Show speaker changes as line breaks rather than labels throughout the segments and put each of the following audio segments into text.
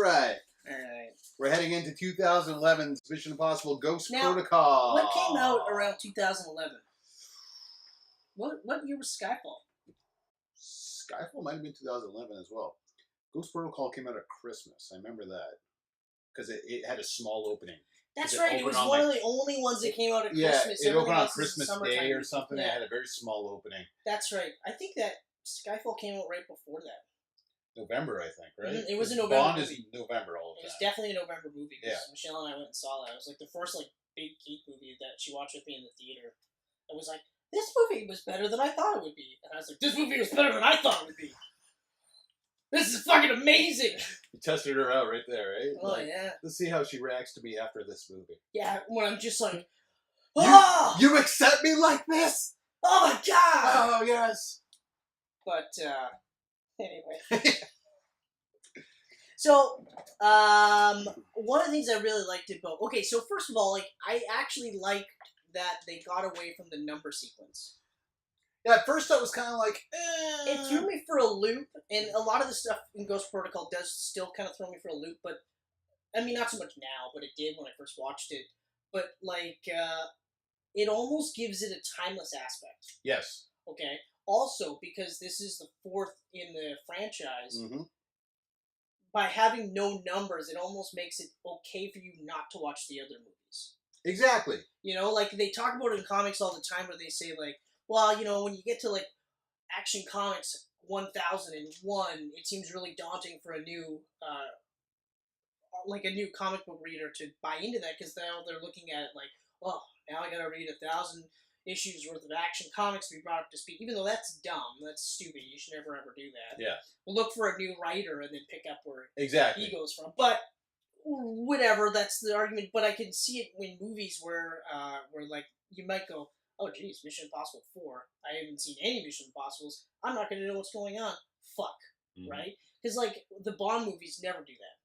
right.
All right.
We're heading into 2011's Mission Impossible Ghost
Now,
Protocol.
What came out around 2011? What year was Skyfall?
Skyfall might have been 2011 as well. Ghost Protocol came out at Christmas. I remember that. Because it had a small opening.
That's right. It was one of the only ones that came out at Christmas.
Yeah, it opened on Christmas Day or something.
Yeah.
It had a very small opening.
That's right. I think that Skyfall came out right before that.
November, I think, right?
Mm-hmm. It was a November
Bond
movie.
is November all the time.
It was definitely a November movie.
Yeah.
Michelle and I went and saw that. It was like the first big geek movie that she watched with me in the theater. It was like, this movie was better than I thought it would be. And I was like, this movie was better than I thought it would be. This is fucking amazing.
You tested her out right there, right?
Oh, yeah.
Let's see how she reacts to me after this movie.
Yeah, when I'm just like,
You accept me like this?
Oh my god!
Oh, yes.
But, anyway. So, one of the things I really liked about... Okay, so first of all, I actually liked that they got away from the number sequence.
Yeah, at first I was kind of like,
It threw me for a loop, and a lot of the stuff in Ghost Protocol does still kind of throw me for a loop, but, I mean, not so much now, but it did when I first watched it. But, it almost gives it a timeless aspect.
Yes.
Okay? Also, because this is the fourth in the franchise, by having no numbers, it almost makes it okay for you not to watch the other movies.
Exactly.
You know, they talk about it in comics all the time where they say, well, you know, when you get to, Action Comics 1001, it seems really daunting for a new comic book reader to buy into that, because now they're looking at it oh, now I gotta read 1,000 issues worth of Action Comics to be brought up to speed. Even though that's dumb, that's stupid. You should never ever do that.
Yeah.
Look for a new writer and then pick up where
exactly
he goes from. But whatever, that's the argument. But I can see it in movies where you might go, oh geez, Mission Impossible 4. I haven't seen any Mission Impossibles. I'm not going to know what's going on. Fuck. Right? Because the Bond movies never do that.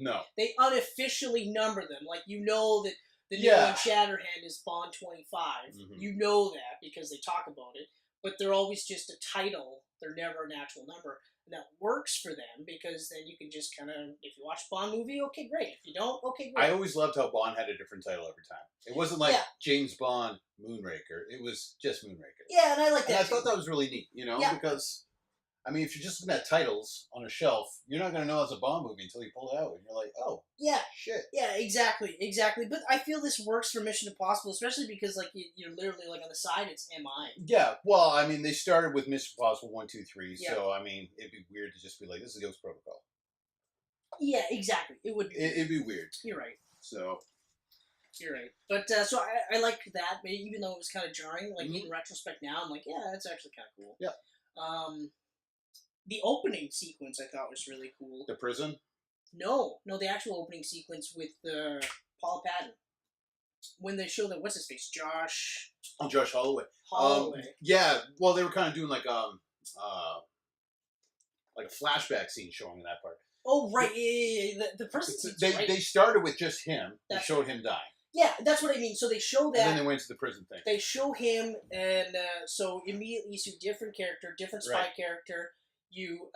No.
They unofficially number them. You know that the new one, Shatterhand, is Bond 25. You know that because they talk about it. But they're always just a title. They're never an actual number. And that works for them because then you can just kind of, if you watch a Bond movie, okay, great. If you don't, okay, great.
I always loved how Bond had a different title every time. It wasn't James Bond Moonraker. It was just Moonraker.
Yeah, and I like that.
And I thought that was really neat, because, I mean, if you're just looking at titles on a shelf, you're not going to know it's a Bond movie until you pull it out. And you're like, oh,
yeah,
shit.
Yeah, exactly. But I feel this works for Mission Impossible, especially because, you're literally, on the side, it's MI.
Yeah, well, I mean, they started with Mission Impossible 1, 2, 3, so, I mean, it'd be weird to just be like, this is Ghost Protocol.
Yeah, exactly. It would be weird.
It'd be weird.
You're right.
So...
You're right. But, so I liked that, even though it was kind of jarring. In retrospect now, I'm like, yeah, that's actually kind of cool.
Yeah.
The opening sequence I thought was really cool.
The prison?
No, the actual opening sequence with Paul Patton. When they show what's his face? Josh...
Oh, Josh Holloway.
Holloway.
Yeah, well, they were kind of doing like a flashback scene showing that part.
Oh, right, yeah. The person seems right.
They started with just him. They showed him dying.
Yeah, that's what I mean. So they show that.
And then they went to the prison thing.
They show him, and so immediately you see a different character, different spy character. You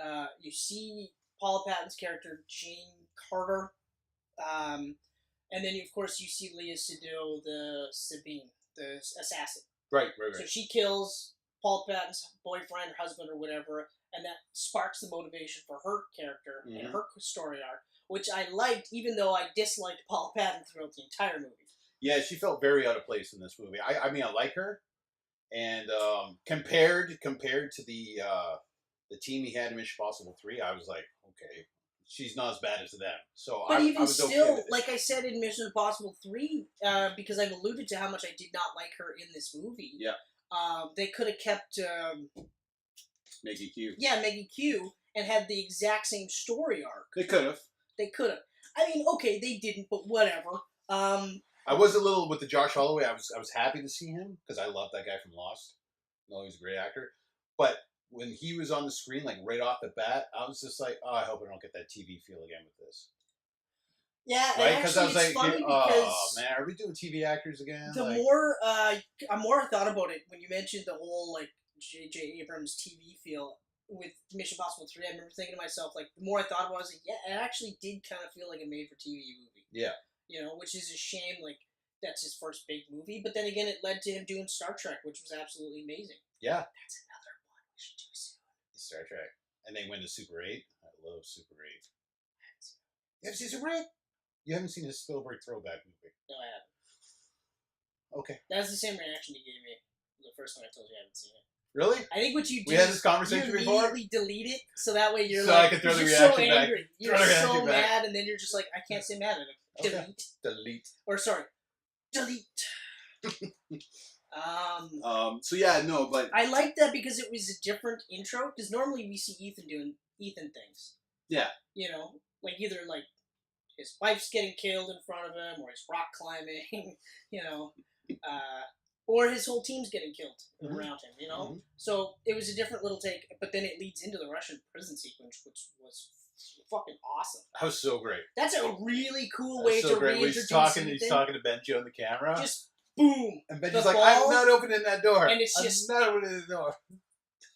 see Paula Patton's character, Jane Carter, and then of course you see Leah Seydoux, the Sabine, the assassin.
Right.
So she kills Paula Patton's boyfriend, husband, or whatever, and that sparks the motivation for her character and her story arc, which I liked, even though I disliked Paula Patton throughout the entire movie.
Yeah, she felt very out of place in this movie. I mean, I like her, and compared to the team he had in Mission Impossible 3, I was like, okay, she's not as bad as them. So,
but
I was
still,
okay with it.
like I said in Mission Impossible 3, because I've alluded to how much I did not like her in this movie.
Yeah.
They could have kept
Maggie Q.
Yeah, Maggie Q, and had the exact same story arc.
They could have.
I mean, okay, they didn't, but whatever.
I was a little with the Josh Holloway. I was happy to see him because I love that guy from Lost. No, he's a great actor. But when he was on the screen, right off the bat, I was just like, oh, I hope I don't get that TV feel again with this.
Yeah,
right? Because I was like,
funny
oh man, are we doing TV actors again?
The more I thought about it, when you mentioned the whole J.J. Abrams TV feel, with Mission Impossible 3, I remember thinking to myself, like, the more I thought about it, I was like, yeah, it actually did kind of feel like a made-for-TV movie.
Yeah.
You know, which is a shame, like, that's his first big movie, but then again, it led to him doing Star Trek, which was absolutely amazing.
Yeah.
That's another one we should do soon.
Star Trek. And they went to Super 8. I love Super 8. You haven't seen Super 8? You haven't seen his Spielberg throwback movie?
No, I haven't.
Okay.
That was the same reaction you gave me the first time I told you I haven't seen it.
Really?
I think what you do
We had this conversation
you
before?
immediately delete it, so that way you're
So
like,
I can throw the
you're
reaction
so
back.
angry. You're
Throw the
so
reaction back.
mad, and then you're just like, I can't say mad at him.
Okay.
Delete.
Delete.
Or sorry, delete.
So yeah, no, but
I like that because it was a different intro, because normally we see Ethan doing Ethan things.
Yeah.
You know, like either like his wife's getting killed in front of him, or he's rock climbing, you know, or his whole team's getting killed around him, you know?
Mm-hmm.
So it was a different little take, but then it leads into the Russian prison sequence, which was fucking awesome.
that was so great.
That's a really cool
That's
way
so
to
great.
reintroduce
He's talking to Benji on the camera.
Just boom.
And Benji's
the
like,
ball,
I'm not opening that door.
And it's just,
I'm not opening the door.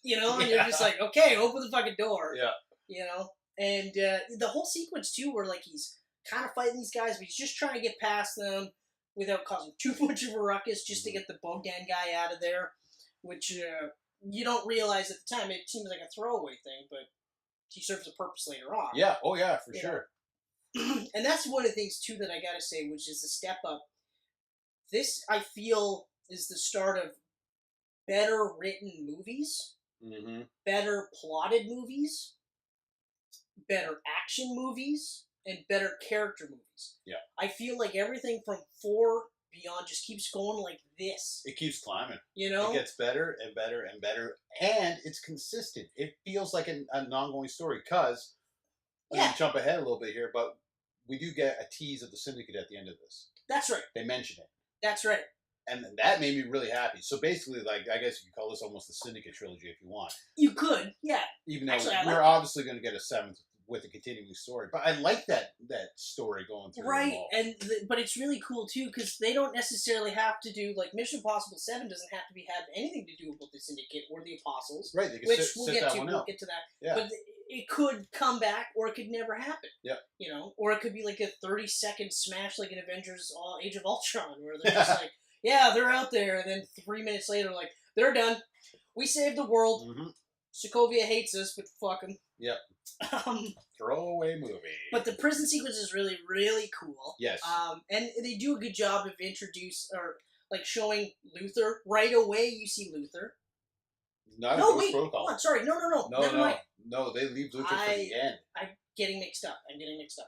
you know, and you're just like, okay, open the fucking door.
Yeah.
You know? And the whole sequence, too, where, like, he's kind of fighting these guys, but he's just trying to get past them without causing too much of a ruckus, just to get the Bogdan guy out of there, which you don't realize at the time. It seems like a throwaway thing, but he serves a purpose later on.
Yeah, oh yeah, for sure.
And that's one of the things, too, that I gotta say, which is the step up. This, I feel, is the start of better written movies, better plotted movies, better action movies, and better character movies.
Yeah.
I feel like everything from 4 beyond just keeps going like this.
It keeps climbing.
You know?
It gets better and better and better, and it's consistent. It feels like an ongoing story, because, I'm going to jump ahead a little bit here, but we do get a tease of the Syndicate at the end of this.
That's right.
They mention it.
That's right.
And that made me really happy. So basically, like, I guess you could call this almost the Syndicate trilogy if you want.
You could, yeah.
Even though
Actually,
we're obviously going to get a 7th with a continuing story. But I like that story going through.
Right, and but it's really cool, too, because they don't necessarily have to do, like, Mission Impossible 7 doesn't have to have anything to do with the Syndicate or the Apostles.
Right, they can
which
sit
we'll get
that
to.
one
We'll
out.
get to that.
Yeah.
But it could come back, or it could never happen.
Yep.
You know, or it could be like a 30-second smash, like in Avengers Age of Ultron, where they're just like, yeah, they're out there, and then 3 minutes later, like, they're done. We saved the world.
Mm-hmm.
Sokovia hates us, but fuck them.
Yep. Throwaway movie.
But the prison sequence is really, really cool.
Yes.
And they do a good job of showing Luther. Right away, you see Luther.
Not
no,
a
wait.
protocol.
Hold on, sorry. No. Never mind.
No, they leave Luther for the end.
I'm getting mixed up.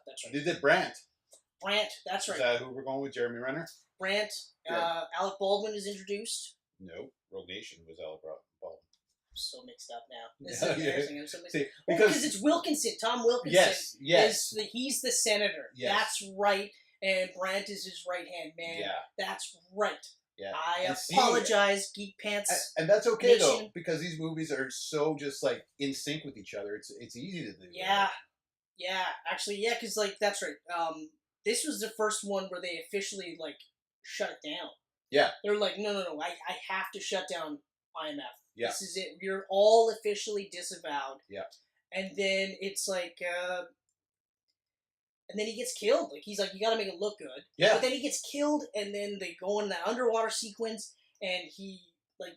That's right.
They did Brandt.
Brandt, that's right.
Is that who we're going with? Jeremy Renner?
Brandt. Alec Baldwin is introduced.
No. Rogue Nation was Alec Baldwin.
I'm so mixed up now. This is embarrassing. I'm so mixed up.
Because
it's Wilkinson. Tom Wilkinson.
Yes.
He's the senator.
Yes.
That's right. And Brandt is his right-hand man.
Yeah.
That's right.
Yeah.
I apologize, Geek Pants.
And that's okay, though,
Nation.
because these movies are so just, like, in sync with each other. It's easy to do.
Yeah.
Right?
Yeah. Actually, yeah, because, like, that's right. This was the first one where they officially, like, shut it down.
Yeah.
They're like, no, I have to shut down IMF.
Yeah.
This is it. We're all officially disavowed.
Yeah.
And then it's like, and then he gets killed. Like, he's like, you gotta make it look good.
Yeah.
But then he gets killed, and then they go in that underwater sequence, and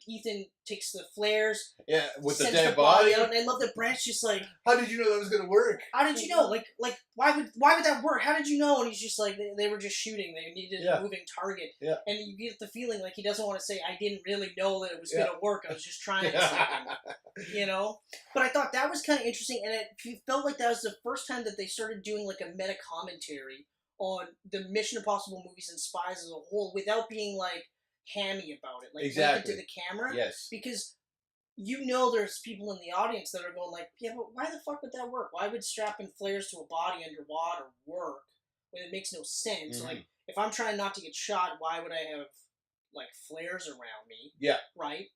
Ethan takes the flares.
Yeah, with the
sends
dead body.
out, and I love that Brandt's just like,
how did you know that was going to work?
how did you know? Like, why would that work? How did you know? And he's just like, they were just shooting. They needed a moving target.
Yeah.
And you get the feeling like he doesn't want to say, I didn't really know that it was going to work. I was just trying something. You know? But I thought that was kind of interesting, and it felt like that was the first time that they started doing like a meta commentary on the Mission Impossible movies and Spies as a whole without being like hammy about it. Like,
exactly.
to the camera.
Yes.
Because you know there's people in the audience that are going like, yeah, but why the fuck would that work? Why would strapping flares to a body underwater work when it makes no sense?
Mm-hmm.
Like, if I'm trying not to get shot, why would I have, like, flares around me?
Yeah.
Right?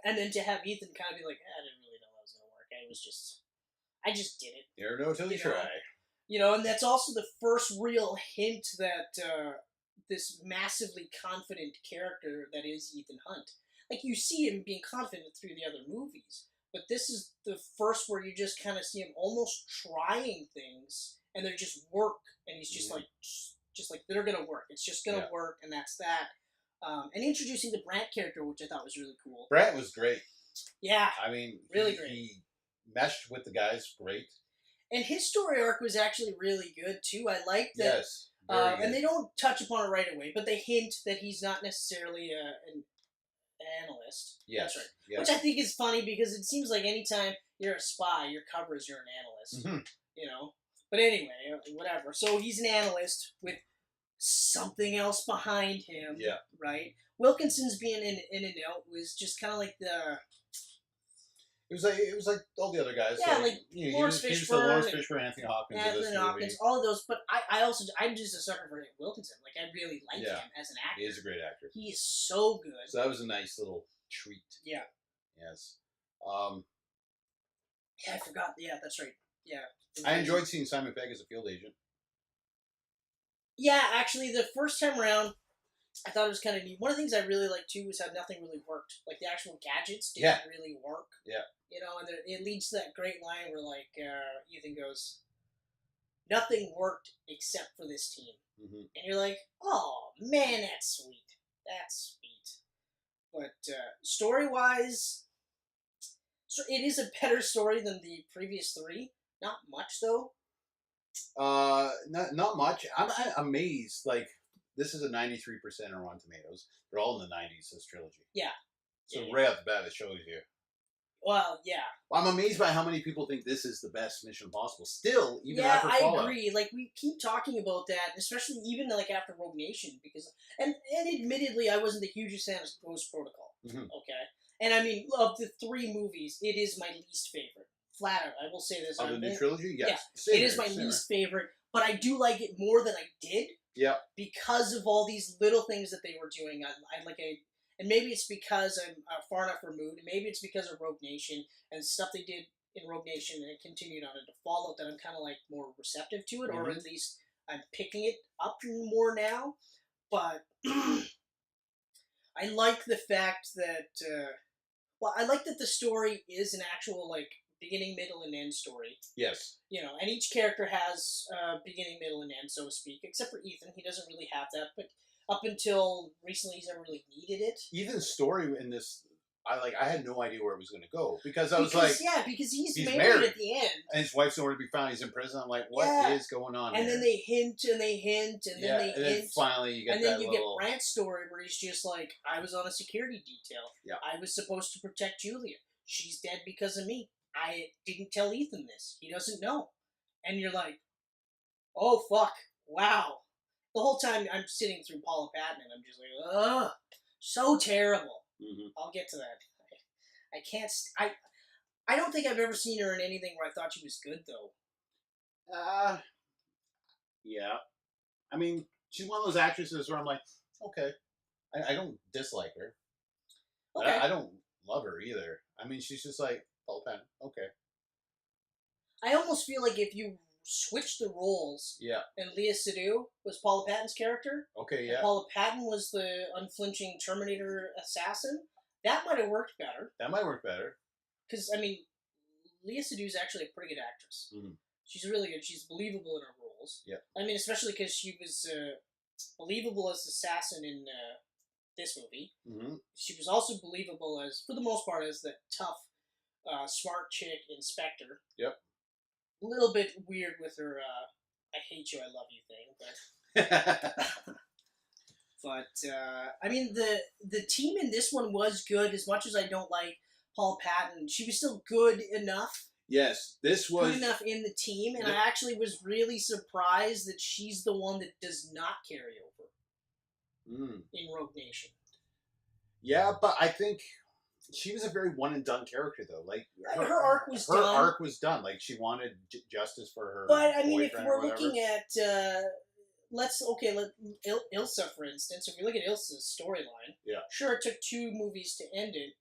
And then to have Ethan kind of be like, I didn't really know that was going to work. I just did it.
Never know till you try.
You know, and that's also the first real hint that this massively confident character that is Ethan Hunt. Like, you see him being confident through the other movies, But this is the first where you just kind of see him almost trying things, and they just work, and he's just like they're gonna work. It's just gonna work, and that's that. And introducing the Brant character, which I thought was really cool.
Brant was great.
Yeah,
I mean,
really great.
He meshed with the guys great,
and his story arc was actually really good too. I like that.
Yes,
and they don't touch upon it right away, but they hint that he's not necessarily an analyst.
Yes,
that's right.
Yes.
Which I think is funny because it seems like anytime you're a spy, your cover is you're an analyst.
Mm-hmm.
You know. But anyway, whatever. So he's an analyst with something else behind him.
Yeah.
Right. Wilkinson's being in and out was just kind of like the.
It was like all the other guys.
Yeah,
so,
like Lawrence Fishburne,
Lawrence Fishburne, Anthony Hopkins,
all of those. But I'm just a sucker for Wilkinson. Like I really like him as an actor.
He is a great actor.
He is so good.
So that was a nice little treat.
Yeah.
Yes.
Yeah, I forgot. Yeah, that's right. Yeah.
I enjoyed seeing Simon Pegg as a field agent.
Yeah, actually, the first time around, I thought it was kind of neat. One of the things I really liked too was how nothing really worked. Like the actual gadgets didn't really work.
Yeah.
You know, and it leads to that great line where like Ethan goes, "Nothing worked except for this team," and you're like, "Oh man, that's sweet. That's sweet." But story wise, it is a better story than the previous three. Not much though.
Not much. I'm amazed. Like this is a 93% on Rotten Tomatoes. They're all in the 90s. This trilogy.
Yeah.
So right off the bat, it shows you.
Well, yeah.
I'm amazed by how many people think this is the best Mission Impossible. Still, even after Fallout.
I agree. Like we keep talking about that, especially even like after Rogue Nation, because and admittedly, I wasn't the hugest fan of Ghost Protocol. Okay, and I mean, of the three movies, it is my least favorite. Flat out, I will say this.
Of the new trilogy, yes.
Yeah, it is my least favorite, but I do like it more than I did.
Yeah.
Because of all these little things that they were doing, and maybe it's because I'm far enough removed, and maybe it's because of Rogue Nation and stuff they did in Rogue Nation and it continued on into Fallout that I'm kind of like more receptive to it, or at least I'm picking it up more now. But I like the fact that, I like that the story is an actual like beginning, middle, and end story.
Yes.
You know, and each character has beginning, middle, and end, so to speak. Except for Ethan, he doesn't really have that. But up until recently, he's never really needed it.
Ethan's story in this, I had no idea where it was going to go because because
he's married at the end,
and his wife's nowhere to be found. He's in prison. I'm like, what is going on?
And then they hint and they hint and then they hint.
Then finally you get get
Brant's story where he's just like, I was on a security detail.
Yeah.
I was supposed to protect Julia. She's dead because of me. I didn't tell Ethan this. He doesn't know. And you're like, oh, fuck. Wow. The whole time I'm sitting through Paula Patton and I'm just like, ugh, so terrible. I'll get to that. I can't... I don't think I've ever seen her in anything where I thought she was good, though.
Yeah. I mean, she's one of those actresses where I'm like, okay. I don't dislike her. Okay. I don't love her either. I mean, she's just like, Paula Patton, okay.
I almost feel like if you switch the roles, and Lea Seydoux was Paula Patton's character,
okay, yeah,
Paula Patton was the unflinching Terminator assassin, that might have worked better.
That might work better.
Because, I mean, Lea Seydoux is actually a pretty good actress. She's really good. She's believable in her roles.
Yeah.
I mean, especially because she was believable as assassin in this movie. She was also believable as, for the most part, as the tough, smart chick inspector.
Yep.
A little bit weird with her I hate you, I love you thing, but... but, I mean, the team in this one was good. As much as I don't like Paul Patton, she was still good enough.
Yes, this was...
good enough in the team, and I actually was really surprised that she's the one that does not carry over in Rogue Nation.
Yeah, but I think... she was a very one-and-done character, though. Like
her arc was done.
Her arc was done. Like, she wanted justice for her
But, I mean, if we're
whatever.
looking at... let Ilsa, for instance. If we look at Ilsa's storyline... yeah. Sure, it took 2 movies to end it.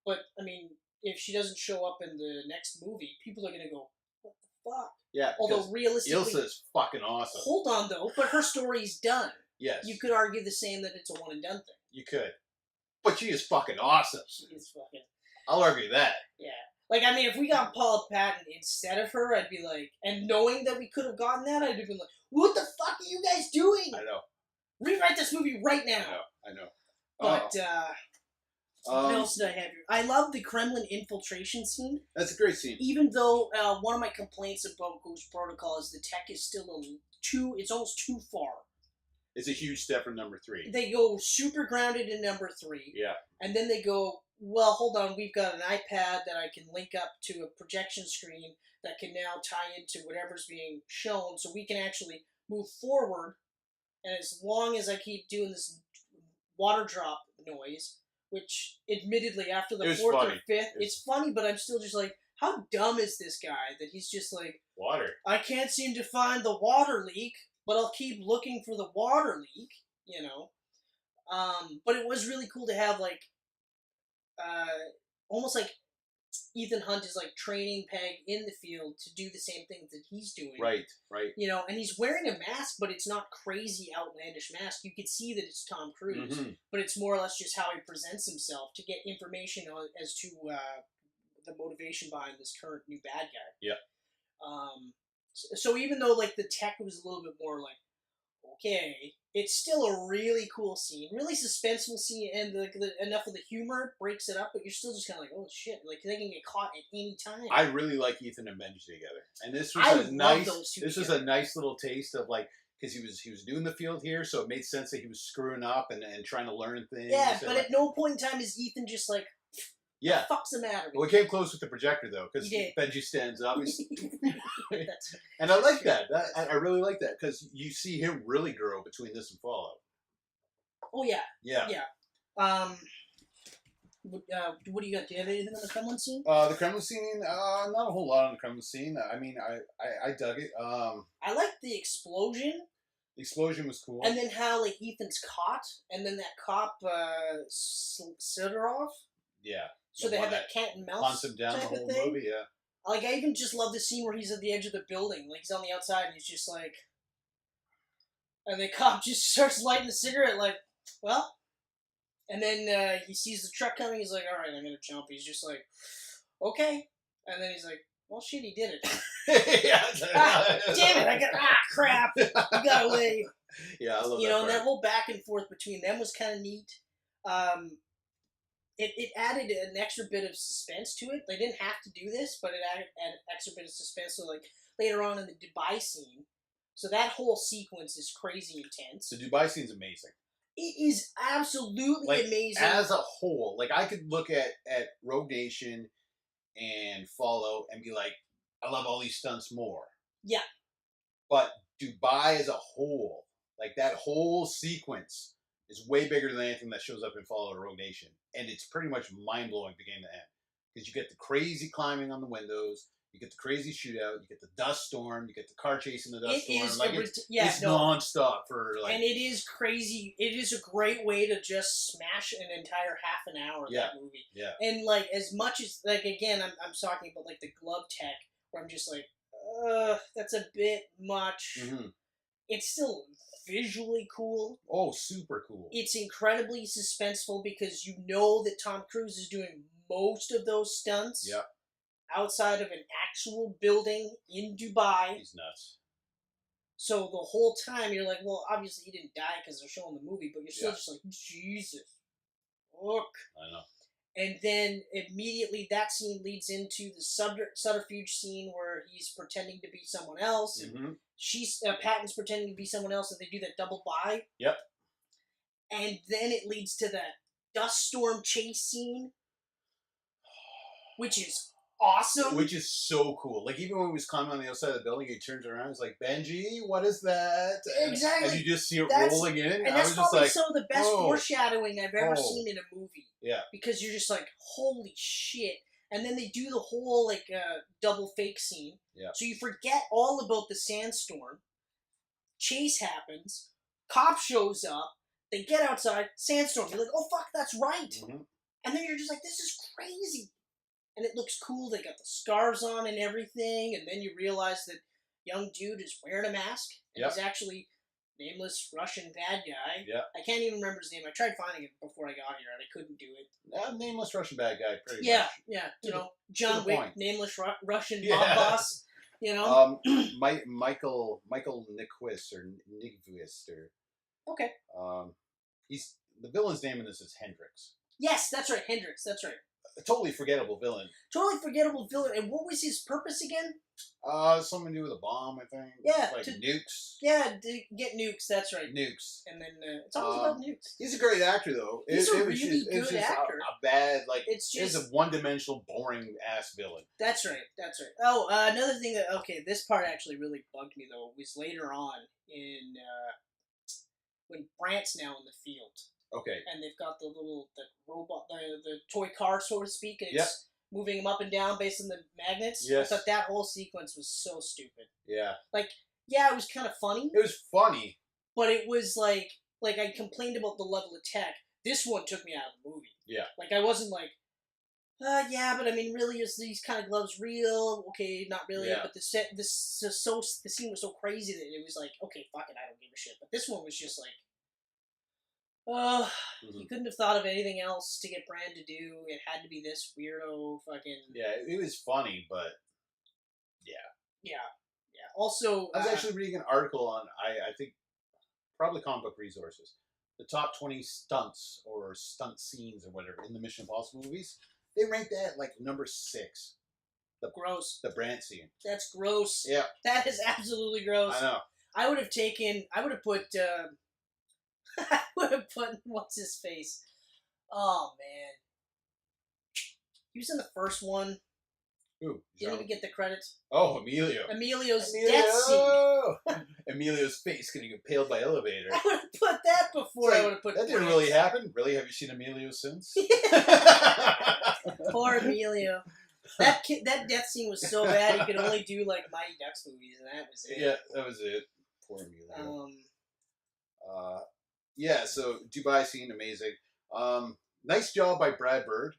But, I mean, if she doesn't show up in the next movie, people are going to go, what the fuck?
Yeah,
although realistically...
Ilsa's fucking awesome.
Hold on, though. But her story's done.
Yes.
You could argue the same that it's a one-and-done thing.
You could. But she is fucking awesome.
She is fucking...
I'll argue that.
Yeah. Like, I mean, if we got Paula Patton instead of her, I'd be like, and knowing that we could have gotten that, I'd have been like, what the fuck are you guys doing?
I know.
Rewrite this movie right now.
I know.
But, what else did I have here? I love the Kremlin infiltration scene.
That's a great scene.
Even though one of my complaints about Ghost Protocol is the tech is still it's almost too far.
It's a huge step from number 3.
They go super grounded in number 3.
Yeah.
And then they go, well, hold on, we've got an iPad that I can link up to a projection screen that can now tie into whatever's being shown, so we can actually move forward. And as long as I keep doing this water drop noise, which admittedly after the 4th or 5th, it's funny, but I'm still just like, how dumb is this guy that he's just like,
water. I
can't seem to find the water leak, but I'll keep looking for the water leak, you know. But it was really cool to have, like, almost like Ethan Hunt is like training Peg in the field to do the same things that he's doing.
Right.
You know, and he's wearing a mask, but it's not crazy outlandish mask. You can see that it's Tom Cruise, but it's more or less just how he presents himself to get information as to the motivation behind this current new bad guy.
Yeah.
So even though like the tech was a little bit more like, okay, it's still a really cool scene, really suspenseful scene, and enough of the humor breaks it up, but you're still just kind of like, oh shit, like they can get caught at any time.
I really like Ethan and Benji together, and this was a nice little taste of like, because he was doing the field here, so it made sense that he was screwing up and trying to learn things.
Yeah, but at no point in time is Ethan just like,
yeah,
what the fuck's the matter?
Well, it came close with the projector though, because Benji stands up, and I like that. I really like that because you see him really grow between this and Fallout.
Oh yeah,
yeah.
What do you got? Do you have anything on the Kremlin scene?
The Kremlin scene, not a whole lot on the Kremlin scene. I mean, I dug it.
I liked the explosion.
The explosion was cool.
And then how like Ethan's caught, and then that cop Sidorov.
Yeah.
So they have that cat and mouse
hunts him down the whole movie. Yeah.
Like I even just love the scene where he's at the edge of the building, like he's on the outside, and he's just like, and the cop just starts lighting the cigarette, like, well. And then he sees the truck coming. He's like, all right, I'm going to jump. He's just like, okay. And then he's like, well, shit, he did it.
Yeah.
Damn it. Crap. You got away.
Yeah, I love that.
You know, and that whole back and forth between them was kind of neat. It added an extra bit of suspense to it. They didn't have to do this, but it added an extra bit of suspense. So, like, later on in the Dubai scene, so that whole sequence is crazy intense.
The Dubai scene's amazing.
It is absolutely amazing.
As a whole, like I could look at Rogue Nation and Fallout and be like, I love all these stunts more.
Yeah.
But Dubai as a whole, like that whole sequence is way bigger than anything that shows up in Fallout or Rogue Nation. And it's pretty much mind-blowing beginning to end. Because you get the crazy climbing on the windows, you get the crazy shootout, you get the dust storm, you get the car chasing the dust storm. It's non-stop for like...
And it is crazy. It is a great way to just smash an entire half an hour of that movie.
Yeah.
And like as much as like again I'm talking about like the glove tech where I'm just like, that's a bit much. Mm-hmm. It's still visually cool.
Oh, super cool.
It's incredibly suspenseful because you know that Tom Cruise is doing most of those stunts.
Yeah.
Outside of an actual building in Dubai.
He's nuts.
So the whole time you're like, well, obviously he didn't die because they're showing the movie, but you're still just like, Jesus, look.
I know.
And then immediately that scene leads into the subterfuge scene where he's pretending to be someone else.
Mm-hmm.
And Patton's pretending to be someone else, and they do that double buy.
Yep.
And then it leads to that dust storm chase scene, which is awesome.
Which is so cool. Like, even when he was climbing on the outside of the building, he turns around and he's like, Benji, what is that?
Exactly.
And you just see it rolling in.
And that's probably some of the best foreshadowing I've ever seen in a movie.
Yeah.
Because you're just like, holy shit. And then they do the whole, like, double fake scene.
Yeah.
So you forget all about the sandstorm. Chase happens. Cop shows up. They get outside. Sandstorm. You're like, oh, fuck, that's right. Mm-hmm. And then you're just like, this is crazy. And it looks cool. They got the scarves on and everything. And then you realize that young dude is wearing a mask. And he's actually nameless Russian bad guy.
Yeah.
I can't even remember his name. I tried finding it before I got here, and I couldn't do it.
Nameless Russian bad guy, pretty
Yeah,
much.
yeah. You know, John Wick,
point.
nameless Russian mob boss. You know.
Michael Nyqvist or Nyqvist or.
Okay.
He's the villain's name in this is Hendrix.
Yes, that's right, Hendrix. That's right.
A totally forgettable villain.
Totally forgettable villain. And what was his purpose again?
Something to do with a bomb, I think.
Yeah.
Like nukes.
Yeah, to get nukes, that's right.
Nukes.
And then it's always about nukes.
He's a great actor, though.
He's a really good actor.
A bad, like,
it's just
a one-dimensional, boring-ass villain.
That's right, that's right. Oh, another thing that, okay, this part actually really bugged me, though, was later on in, when Brant's now in the field.
Okay.
And they've got the robot, the toy car, so to speak, and it's moving him up and down based on the magnets.
Yes.
I thought that whole sequence was so stupid.
Yeah.
Like, yeah, it was kind of funny.
It was funny.
But it was like I complained about the level of tech. This one took me out of the movie.
Yeah.
Like, I wasn't like, yeah, but I mean, really, is these kind of gloves real? Okay, not really.
Yeah.
But the scene was so crazy that it was like, okay, fuck it, I don't give a shit. But this one was just like, you couldn't have thought of anything else to get Brand to do. It had to be this weirdo fucking.
Yeah, it was funny, but yeah.
Yeah. Also,
I was actually reading an article on I think probably Comic Book Resources, the top 20 stunts or stunt scenes or whatever in the Mission Impossible movies. They ranked that like number 6.
Gross.
The Brand scene.
That's gross.
Yeah.
That is absolutely gross.
I know.
I would have put. I would have put what's his face. Oh man, he was in the first one.
Who?
Didn't even get the credits.
Oh, Emilio.
Emilio's death scene.
Emilio's face getting impaled by elevator.
I would have put that before.
Like,
I would have put
that. Didn't really happen. Really? Have you seen Emilio since?
Poor Emilio. That death scene was so bad he could only do like Mighty Ducks movies, and that was it.
Yeah, that was it. Poor Emilio. Yeah, so Dubai scene, amazing. Nice job by Brad Bird.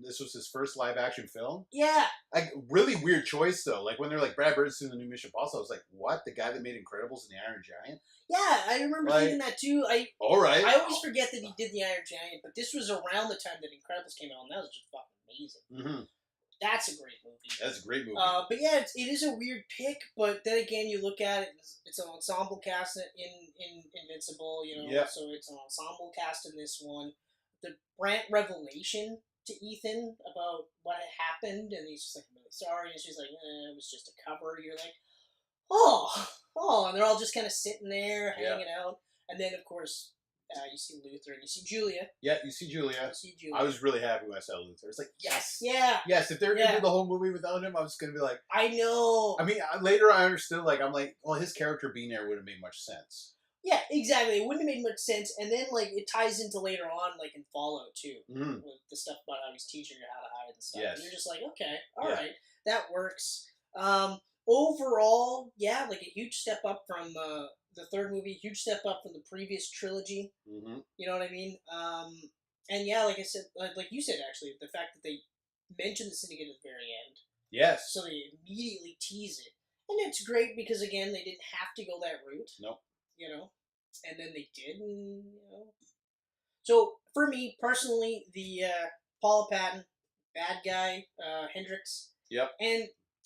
This was his first live action film.
Yeah.
Like, really weird choice, though. Like, when they're like, Brad Bird's doing the new Mission Impossible, I was like, what? The guy that made Incredibles and the Iron Giant?
Yeah, I remember thinking that too.
All right.
I always forget that he did the Iron Giant, but this was around the time that Incredibles came out, and that was just fucking amazing.
Mm-hmm.
That's a great movie.
That's a great movie.
But yeah, it is a weird pick, but then again, you look at it, it's an ensemble cast in Invincible, you know, so it's an ensemble cast in this one. The Brant revelation to Ethan about what had happened, and he's just like, I'm really sorry, and she's like, it was just a cover. You're like, oh, and they're all just kind of sitting there, hanging out, and then, of course, you see Luther and you see Julia.
Yeah, you see Julia. I was really happy when I saw Luther. It's like, yes!
Yeah!
Yes, if they're going to do the whole movie without him, I was going to be like...
I know!
I mean, later I understood, like, I'm like, well, his character being there wouldn't make much sense.
Yeah, exactly. It wouldn't have made much sense. And then, like, it ties into later on, like, in Fallout, too.
Mm-hmm.
With the stuff about how he's teaching her how to hide and stuff.
Yes.
And you're just like, okay, all right, that works. Overall, yeah, like, a huge step up from... the third movie, huge step up from the previous trilogy.
Mm-hmm. You
know what I mean? And yeah, like I said, like you said, actually, the fact that they mention the Syndicate at the very end.
Yes.
So they immediately tease it. And it's great because, again, they didn't have to go that route.
Nope.
You know? And then they did, and, you know. So, for me, personally, the Paula Patton, bad guy, Hendrix.
Yep.
And...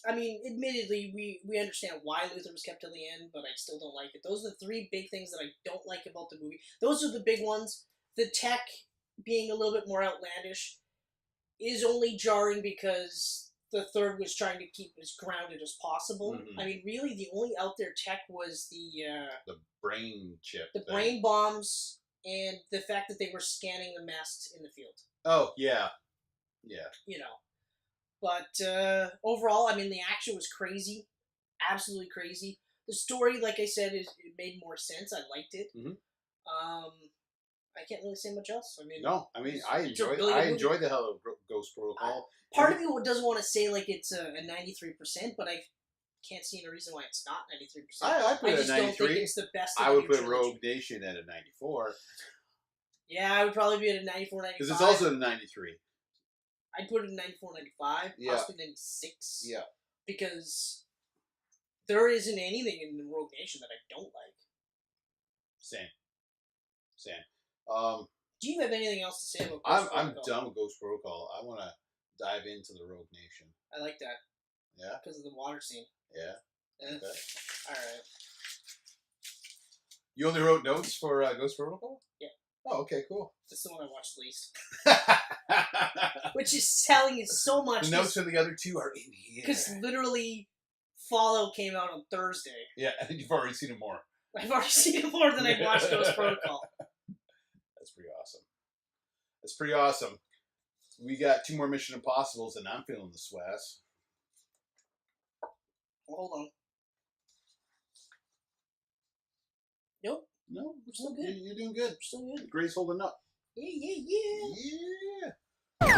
I mean, admittedly, we understand why Luther was kept till the end, but I still don't like it. Those are the 3 big things that I don't like about the movie. Those are the big ones. The tech being a little bit more outlandish is only jarring because the third was trying to keep as grounded as possible. Mm-hmm. I mean, really, the only out there tech was the
brain chip.
The brain bombs and the fact that they were scanning the masts in the field.
Oh, yeah. Yeah.
You know. But overall, I mean, the action was crazy, absolutely crazy. The story, like I said, it made more sense. I liked it.
Mm-hmm.
I can't really say much else. I mean,
no, I mean, I enjoyed the Hello Ghost Protocol.
Part of me doesn't want to say like it's a 93%, but I can't see any reason why it's not 93%.
I put it at 93.
Don't think it's the best.
I would put Rogue Nation at a 94.
Yeah, I would probably be at a 94, 95.
Because it's also a 93.
I'd put it in 94, 95, possibly 96.
Yeah.
Because there isn't anything in the Rogue Nation that I don't like.
Same.
Do you have anything else to say about
I'm
Protocol?
done with Ghost Protocol. I want to dive into the Rogue Nation.
I like that.
Yeah?
Because of the water scene.
Yeah.
Okay. Alright.
You only wrote notes for Ghost Protocol?
Yeah.
Oh, okay, cool.
That's the one I watched least. Which is telling you so much.
The notes for the other two are in here.
Because literally, Fallout came out on Thursday.
Yeah, and you've already seen it more.
I've already seen it more than I watched Ghost Protocol.
That's pretty awesome. We got 2 more Mission Impossibles, and I'm feeling the swass.
Hold on. Nope.
No,
we're still good.
You're doing good.
We're still good.
Gray's holding up.
Yeah.
Yeah.